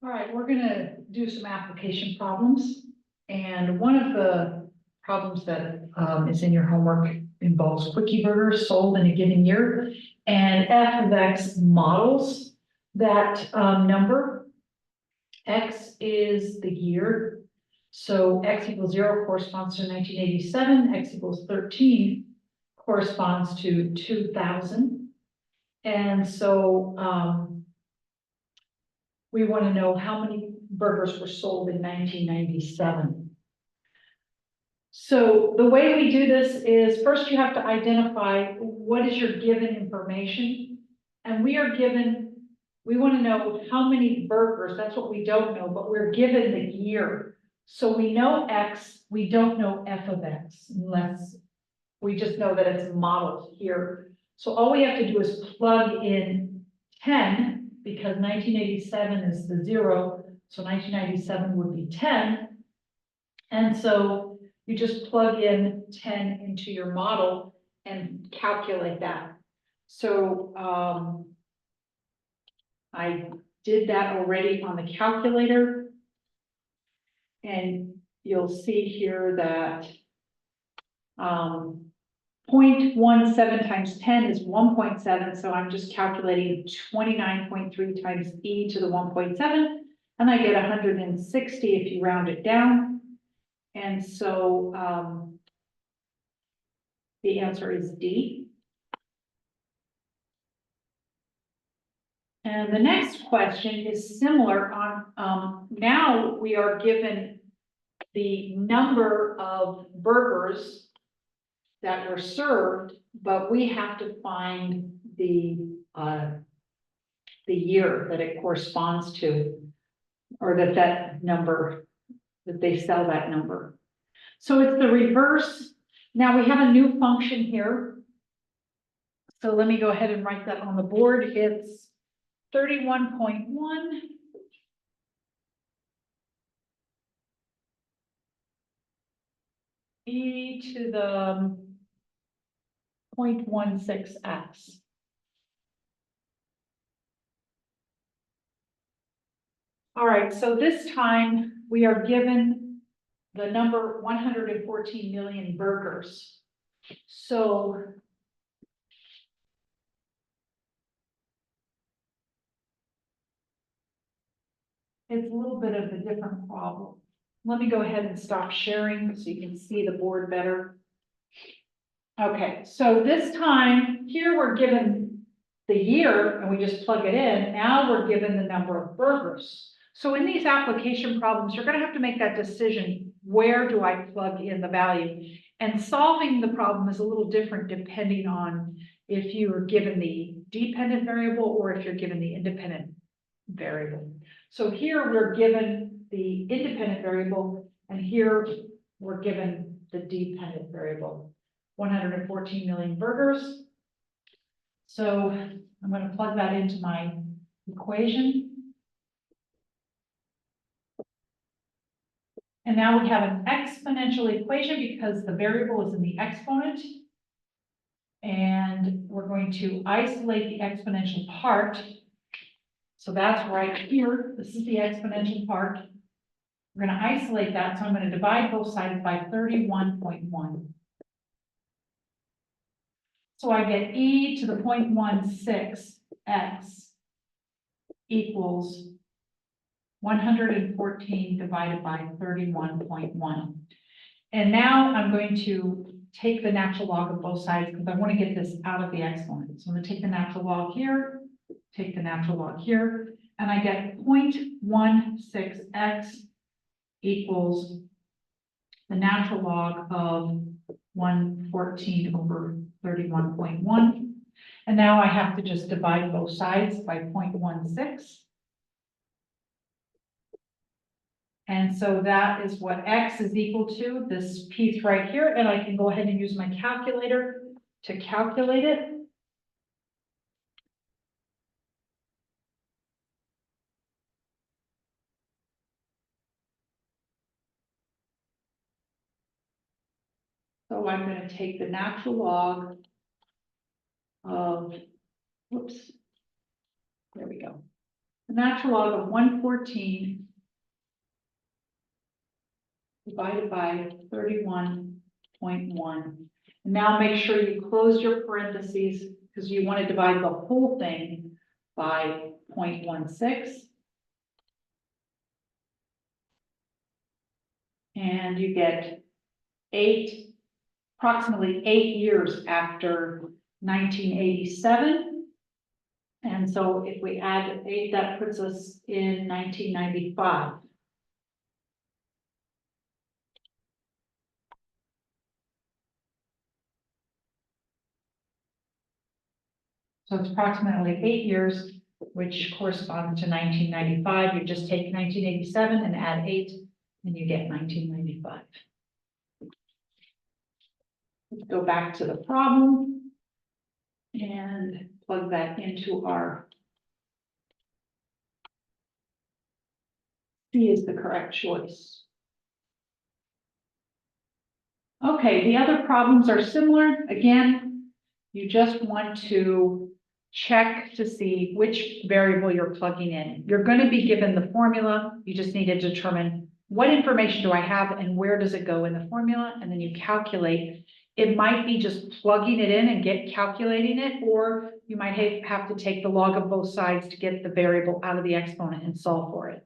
All right, we're gonna do some application problems. And one of the problems that is in your homework involves quickie burgers sold in a given year. And f of x models that number. X is the year. So x equals 0 corresponds to 1987, x equals 13 corresponds to 2000. And so we want to know how many burgers were sold in 1997. So the way we do this is first you have to identify what is your given information. And we want to know how many burgers, that's what we don't know, but we're given the year. So we know X, we don't know f of x, unless we just know that it's modeled here. So all we have to do is plug in 10, because 1987 is the 0, so 1997 would be 10. And so you just plug in 10 into your model and calculate that. So I did that already on the calculator. And you'll see here that 0.17 times 10 is 1.7. So I'm just calculating 29.3 times e to the 1.7. And I get 160 if you round it down. And so the answer is D. And the next question is similar on, now we are given the number of burgers that were served, but we have to find the year that it corresponds to, or that number, that they sell that number. So it's the reverse. Now we have a new function here. So let me go ahead and write that on the board. It's 31.1 e to the 0.16x. All right, so this time we are given the number 114 million burgers. So it's a little bit of a different problem. Let me go ahead and stop sharing so you can see the board better. Okay, so this time here we're given the year and we just plug it in. Now we're given the number of burgers. So in these application problems, you're going to have to make that decision. Where do I plug in the value? And solving the problem is a little different depending on if you are given the dependent variable or if you're given the independent variable. So here we're given the independent variable, and here we're given the dependent variable, 114 million burgers. So I'm going to plug that into my equation. And now we have an exponential equation because the variable is in the exponent. And we're going to isolate the exponential part. So that's right here. This is the exponential part. We're going to isolate that. So I'm going to divide both sides by 31.1. So I get e to the 0.16x equals 114 divided by 31.1. And now I'm going to take the natural log of both sides because I want to get this out of the exponent. So I'm going to take the natural log here, take the natural log here, and I get 0.16x equals the natural log of 114 over 31.1. And now I have to just divide both sides by 0.16. And so that is what x is equal to, this piece right here, and I can go ahead and use my calculator to calculate it. So I'm going to take the natural log of, whoops, there we go. The natural log of 114 divided by 31.1. Now make sure you close your parentheses because you want to divide the whole thing by 0.16. And you get approximately 8 years after 1987. And so if we add 8, that puts us in 1995. So it's approximately 8 years, which corresponds to 1995. You just take 1987 and add 8, and you get 1995. Let's go back to the problem and plug that into our C is the correct choice. Okay, the other problems are similar. Again, you just want to check to see which variable you're plugging in. You're going to be given the formula. You just need to determine what information do I have and where does it go in the formula, and then you calculate. It might be just plugging it in and calculating it, or you might have to take the log of both sides to get the variable out of the exponent and solve for it.